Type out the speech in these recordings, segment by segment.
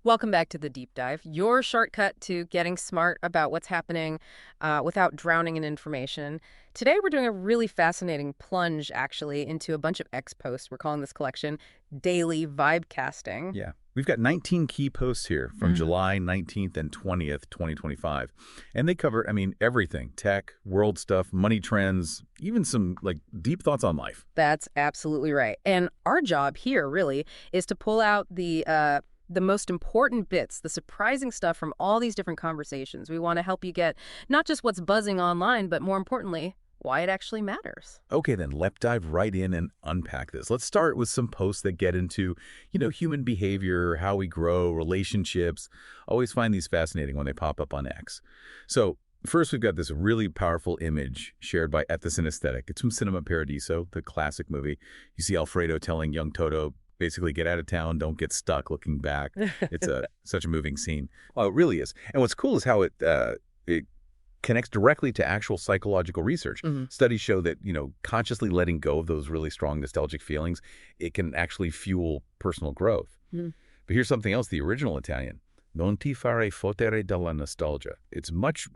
Welcome back to the deep dive, your shortcut to getting smart about what's happening without drowning in information. Today, we're doing a really fascinating plunge, actually, into a bunch of X posts. We're calling this collection Daily Vibe Casting. Yeah. We've got 19 key posts here from July 19th and 20th, 2025. And they cover, everything. Tech, world stuff, money trends, even some, deep thoughts on life. That's absolutely right. And our job here, really, is to pull out the most important bits, the surprising stuff from all these different conversations. We want to help you get not just what's buzzing online, but more importantly, why it actually matters. Okay, then let's dive right in and unpack this. Let's start with some posts that get into, human behavior, how we grow, relationships. Always find these fascinating when they pop up on X. So first, we've got this really powerful image shared by At the Synesthetic. It's from Cinema Paradiso, the classic movie. You see Alfredo telling young Toto, basically, get out of town, don't get stuck looking back. It's such a moving scene. Well, it really is. And what's cool is how it connects directly to actual psychological research. Studies show that, consciously letting go of those really strong nostalgic feelings, it can actually fuel personal growth. But here's something else, the original Italian. Non ti fare fottere dalla nostalgia. It's much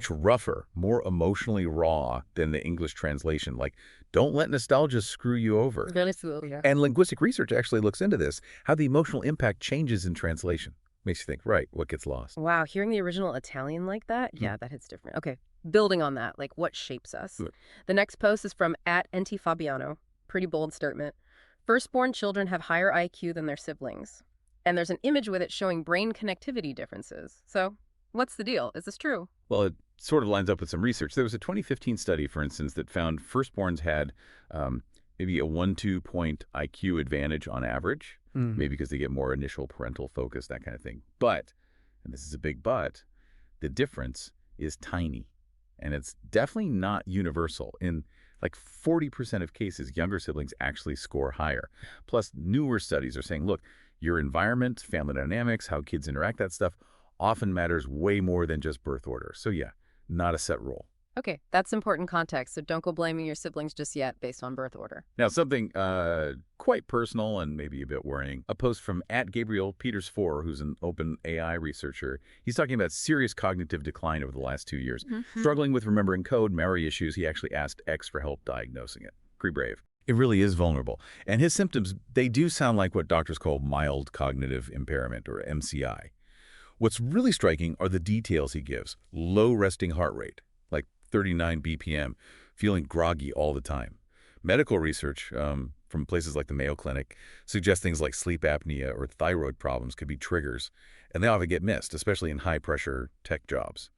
rougher, more emotionally raw than the English translation. Like, don't let nostalgia screw you over. Yeah. And linguistic research actually looks into this, how the emotional impact changes in translation. Makes you think, right, what gets lost? Wow, hearing the original Italian like that, yeah, that hits different. Okay, building on that, like what shapes us? Good. The next post is from @NTFabiano. Pretty bold statement. Firstborn children have higher IQ than their siblings. And there's an image with it showing brain connectivity differences. So, what's the deal? Is this true? Well, it sort of lines up with some research. There was a 2015 study, for instance, that found firstborns had maybe a 1-2 point IQ advantage on average, maybe because they get more initial parental focus, that kind of thing. But, and this is a big but, the difference is tiny. And it's definitely not universal. In like 40% of cases, younger siblings actually score higher. Plus, newer studies are saying, look, your environment, family dynamics, how kids interact, that stuff often matters way more than just birth order. So yeah, not a set rule. Okay, that's important context, so don't go blaming your siblings just yet based on birth order. Now, something quite personal and maybe a bit worrying. A post from @GabrielPeters4, who's an open AI researcher. He's talking about serious cognitive decline over the last 2 years. Struggling with remembering code, memory issues, he actually asked X for help diagnosing it. Pretty brave. It really is vulnerable. And his symptoms, they do sound like what doctors call mild cognitive impairment, or MCI. What's really striking are the details he gives. Low resting heart rate, like 39 BPM, feeling groggy all the time. Medical research from places like the Mayo Clinic suggests things like sleep apnea or thyroid problems could be triggers, and they often get missed, especially in high-pressure tech jobs.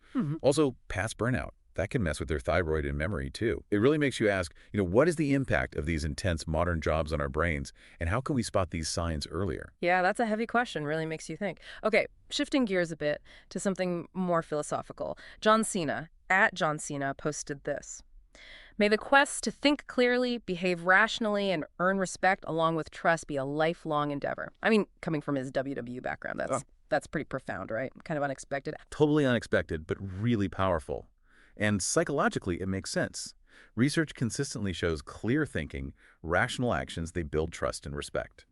Also, past burnout. That can mess with their thyroid and memory, too. It really makes you ask, what is the impact of these intense modern jobs on our brains, and how can we spot these signs earlier? Yeah, that's a heavy question. Really makes you think. Okay, shifting gears a bit to something more philosophical. John Cena, @JohnCena, posted this. May the quest to think clearly, behave rationally, and earn respect along with trust be a lifelong endeavor. I mean, coming from his WWE background, that's pretty profound, right? Kind of unexpected. Totally unexpected, but really powerful. And psychologically, it makes sense. Research consistently shows clear thinking, rational actions, they build trust and respect.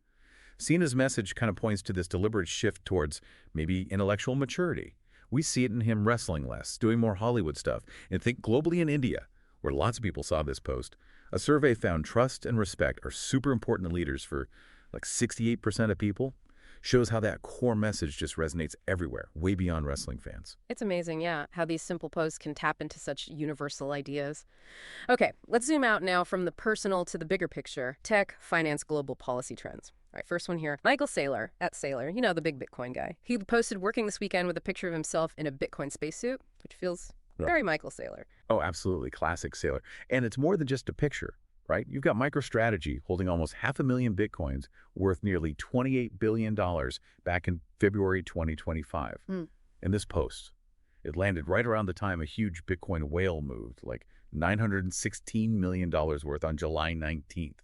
Cena's message kind of points to this deliberate shift towards maybe intellectual maturity. We see it in him wrestling less, doing more Hollywood stuff. And think globally in India, where lots of people saw this post. A survey found trust and respect are super important to leaders for like 68% of people. Shows how that core message just resonates everywhere, way beyond wrestling fans. It's amazing, yeah, how these simple posts can tap into such universal ideas. Okay, let's zoom out now from the personal to the bigger picture. Tech, finance, global policy trends. All right, first one here. Michael Saylor, @Saylor, the big Bitcoin guy. He posted working this weekend with a picture of himself in a Bitcoin spacesuit, which feels very Michael Saylor. Oh, absolutely. Classic Saylor. And it's more than just a picture, right? You've got MicroStrategy holding almost 500,000 Bitcoins worth nearly $28 billion back in February 2025. In this post, it landed right around the time a huge Bitcoin whale moved, like $916 million worth on July 19th.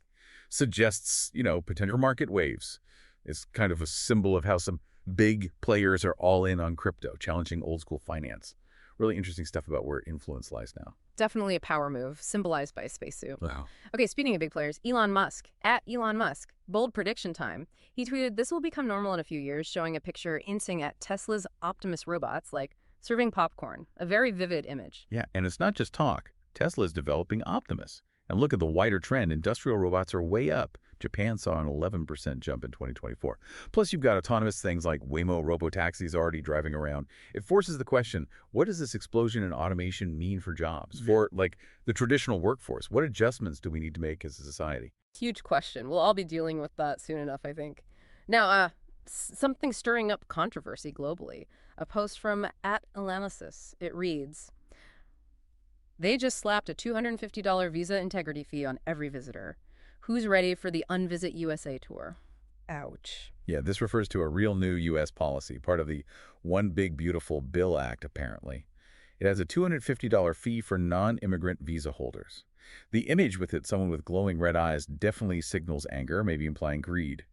Suggests, potential market waves. It's kind of a symbol of how some big players are all in on crypto, challenging old school finance. Really interesting stuff about where influence lies now. Definitely a power move, symbolized by a spacesuit. Wow. Okay, speaking of big players, Elon Musk, at Elon Musk, bold prediction time. He tweeted, "This will become normal in a few years," showing a picture hinting at Tesla's Optimus robots, like serving popcorn. A very vivid image. Yeah, and it's not just talk. Tesla is developing Optimus. And look at the wider trend. Industrial robots are way up. Japan saw an 11% jump in 2024. Plus, you've got autonomous things like Waymo robotaxis already driving around. It forces the question, what does this explosion in automation mean for jobs, for like the traditional workforce? What adjustments do we need to make as a society? Huge question. We'll all be dealing with that soon enough, I think. Now, something stirring up controversy globally. A post from @Alanis. It reads, "They just slapped a $250 visa integrity fee on every visitor. Who's ready for the Unvisit USA tour?" Ouch. Yeah, this refers to a real new U.S. policy, part of the One Big Beautiful Bill Act, apparently. It has a $250 fee for non-immigrant visa holders. The image with it, someone with glowing red eyes, definitely signals anger, maybe implying greed.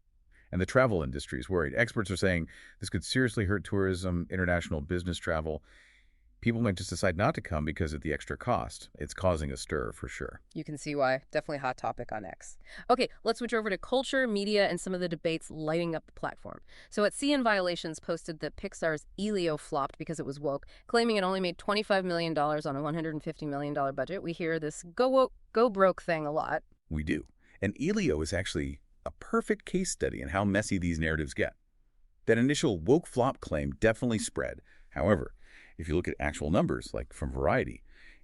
And the travel industry is worried. Experts are saying this could seriously hurt tourism, international business travel. People might just decide not to come because of the extra cost. It's causing a stir for sure. You can see why. Definitely a hot topic on X. Okay, let's switch over to culture, media, and some of the debates lighting up the platform. So at CN Violations posted that Pixar's Elio flopped because it was woke, claiming it only made $25 million on a $150 million budget. We hear this go woke, go broke thing a lot. We do. And Elio is actually a perfect case study in how messy these narratives get. That initial woke flop claim definitely spread. However, if you look at actual numbers, like from Variety,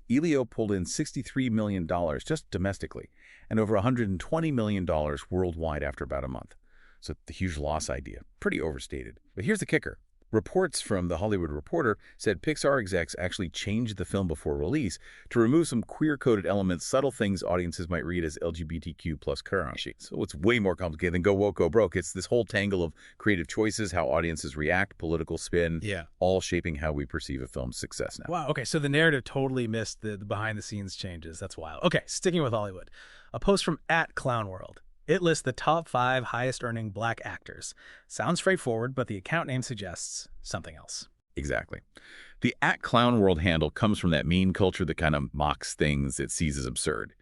Elio pulled in $63 million just domestically and over $120 million worldwide after about a month. So the huge loss idea, pretty overstated. But here's the kicker. Reports from The Hollywood Reporter said Pixar execs actually changed the film before release to remove some queer-coded elements, subtle things audiences might read as LGBTQ plus currency. So it's way more complicated than go woke, go broke. It's this whole tangle of creative choices, how audiences react, political spin, all shaping how we perceive a film's success now. Wow, okay, so the narrative totally missed the behind-the-scenes changes. That's wild. Okay, sticking with Hollywood. A post from @ClownWorld. It lists the top 5 highest-earning black actors. Sounds straightforward, but the account name suggests something else. Exactly. The @ClownWorld handle comes from that meme culture that kind of mocks things it sees as absurd.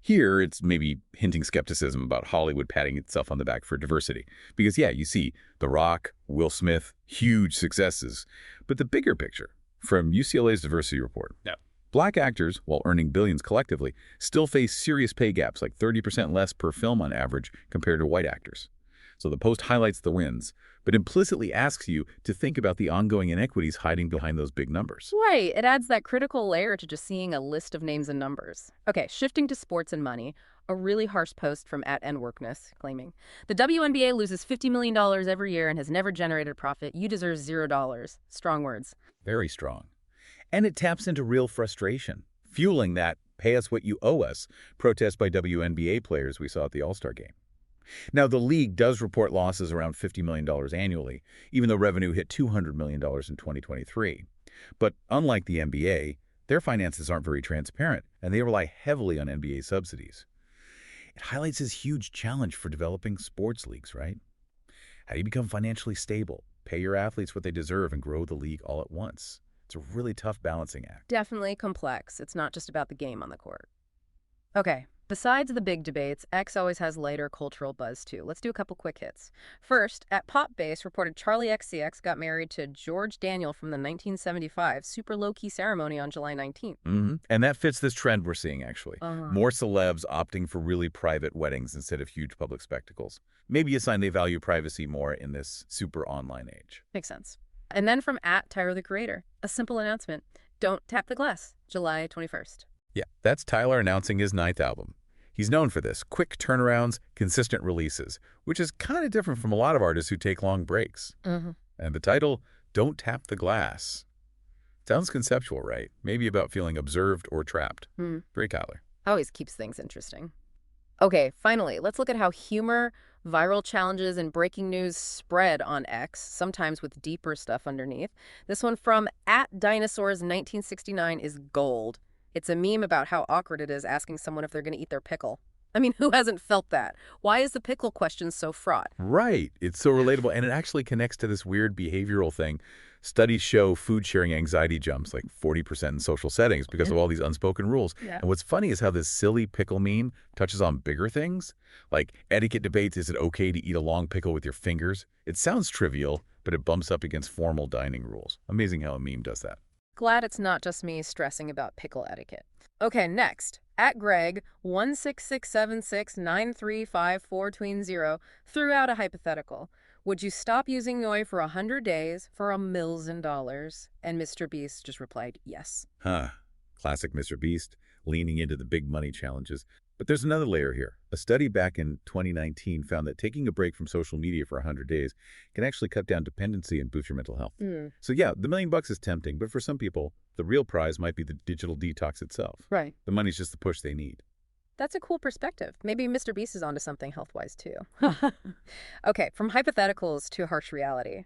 Here, it's maybe hinting skepticism about Hollywood patting itself on the back for diversity. Because, yeah, you see The Rock, Will Smith, huge successes. But the bigger picture, from UCLA's Diversity Report. Yep. Black actors, while earning billions collectively, still face serious pay gaps, like 30% less per film on average compared to white actors. So the post highlights the wins, but implicitly asks you to think about the ongoing inequities hiding behind those big numbers. Right. It adds that critical layer to just seeing a list of names and numbers. Okay, shifting to sports and money, a really harsh post from @NWorkness claiming, "The WNBA loses $50 million every year and has never generated a profit. You deserve $0. Strong words. Very strong. And it taps into real frustration, fueling that pay us what you owe us protest by WNBA players we saw at the All-Star game. Now, the league does report losses around $50 million annually, even though revenue hit $200 million in 2023. But unlike the NBA, their finances aren't very transparent, and they rely heavily on NBA subsidies. It highlights this huge challenge for developing sports leagues, right? How do you become financially stable, pay your athletes what they deserve, and grow the league all at once? It's a really tough balancing act. Definitely complex. It's not just about the game on the court. Okay, besides the big debates, X always has lighter cultural buzz too. Let's do a couple quick hits. First, @PopBase reported Charlie XCX got married to George Daniel from the 1975 super low-key ceremony on July 19th. And that fits this trend we're seeing, actually. More celebs opting for really private weddings instead of huge public spectacles. Maybe a sign they value privacy more in this super online age. Makes sense. And then from @Tyler the Creator, a simple announcement. Don't tap the glass, July 21st. Yeah, that's Tyler announcing his 9th album. He's known for this, quick turnarounds, consistent releases, which is kind of different from a lot of artists who take long breaks. And the title, Don't Tap the Glass. Sounds conceptual, right? Maybe about feeling observed or trapped. Very Tyler. Always keeps things interesting. Okay, finally, let's look at how humor, viral challenges, and breaking news spread on X, sometimes with deeper stuff underneath. This one from @Dinosaurs1969 is gold. It's a meme about how awkward it is asking someone if they're going to eat their pickle. I mean, who hasn't felt that? Why is the pickle question so fraught? Right. It's so relatable, and it actually connects to this weird behavioral thing. Studies show food sharing anxiety jumps like 40% in social settings because of all these unspoken rules. Yeah. And what's funny is how this silly pickle meme touches on bigger things, like etiquette debates. Is it okay to eat a long pickle with your fingers? It sounds trivial, but it bumps up against formal dining rules. Amazing how a meme does that. Glad it's not just me stressing about pickle etiquette. Okay, next. At Greg, 16676935420 threw out a hypothetical. Would you stop using Noi for 100 days for $1,000,000? And Mr. Beast just replied, yes. Huh. Classic Mr. Beast, leaning into the big money challenges. But there's another layer here. A study back in 2019 found that taking a break from social media for 100 days can actually cut down dependency and boost your mental health. So yeah, the $1,000,000 is tempting, but for some people, the real prize might be the digital detox itself. Right. The money's just the push they need. That's a cool perspective. Maybe Mr. Beast is onto something health-wise, too. Okay, from hypotheticals to harsh reality.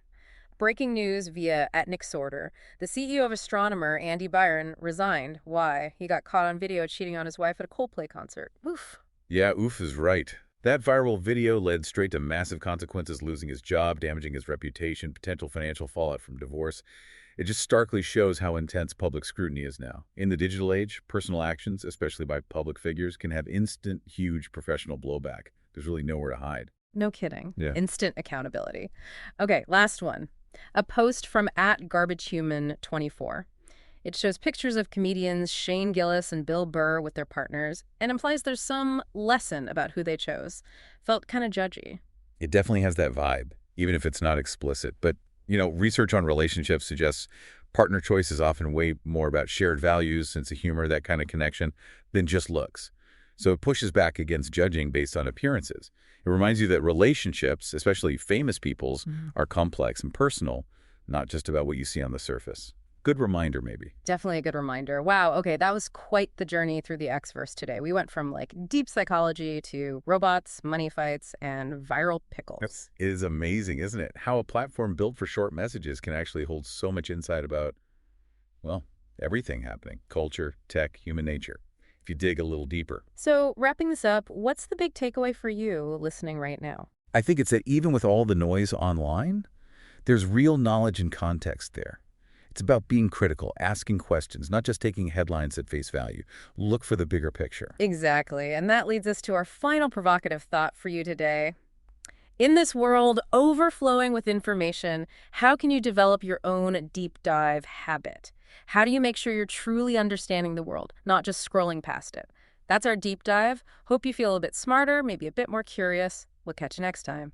Breaking news via @NickSorter. The CEO of Astronomer, Andy Byron, resigned. Why? He got caught on video cheating on his wife at a Coldplay concert. Oof. Yeah, oof is right. That viral video led straight to massive consequences, losing his job, damaging his reputation, potential financial fallout from divorce. It just starkly shows how intense public scrutiny is now. In the digital age, personal actions, especially by public figures, can have instant, huge professional blowback. There's really nowhere to hide. No kidding. Yeah. Instant accountability. Okay, last one. A post from @GarbageHuman24. It shows pictures of comedians Shane Gillis and Bill Burr with their partners and implies there's some lesson about who they chose. Felt kind of judgy. It definitely has that vibe, even if it's not explicit. But, research on relationships suggests partner choice is often way more about shared values, sense of humor, that kind of connection, than just looks. So it pushes back against judging based on appearances. It reminds you that relationships, especially famous people's, are complex and personal, not just about what you see on the surface. Good reminder, maybe. Definitely a good reminder. Wow, okay, that was quite the journey through the X-verse today. We went from deep psychology to robots, money fights, and viral pickles. It is amazing, isn't it? How a platform built for short messages can actually hold so much insight about, well, everything happening. Culture, tech, human nature. If you dig a little deeper. So, wrapping this up, what's the big takeaway for you listening right now? I think it's that even with all the noise online, there's real knowledge and context there. It's about being critical, asking questions, not just taking headlines at face value. Look for the bigger picture. Exactly. And that leads us to our final provocative thought for you today. In this world overflowing with information, how can you develop your own deep dive habit? How do you make sure you're truly understanding the world, not just scrolling past it? That's our deep dive. Hope you feel a bit smarter, maybe a bit more curious. We'll catch you next time.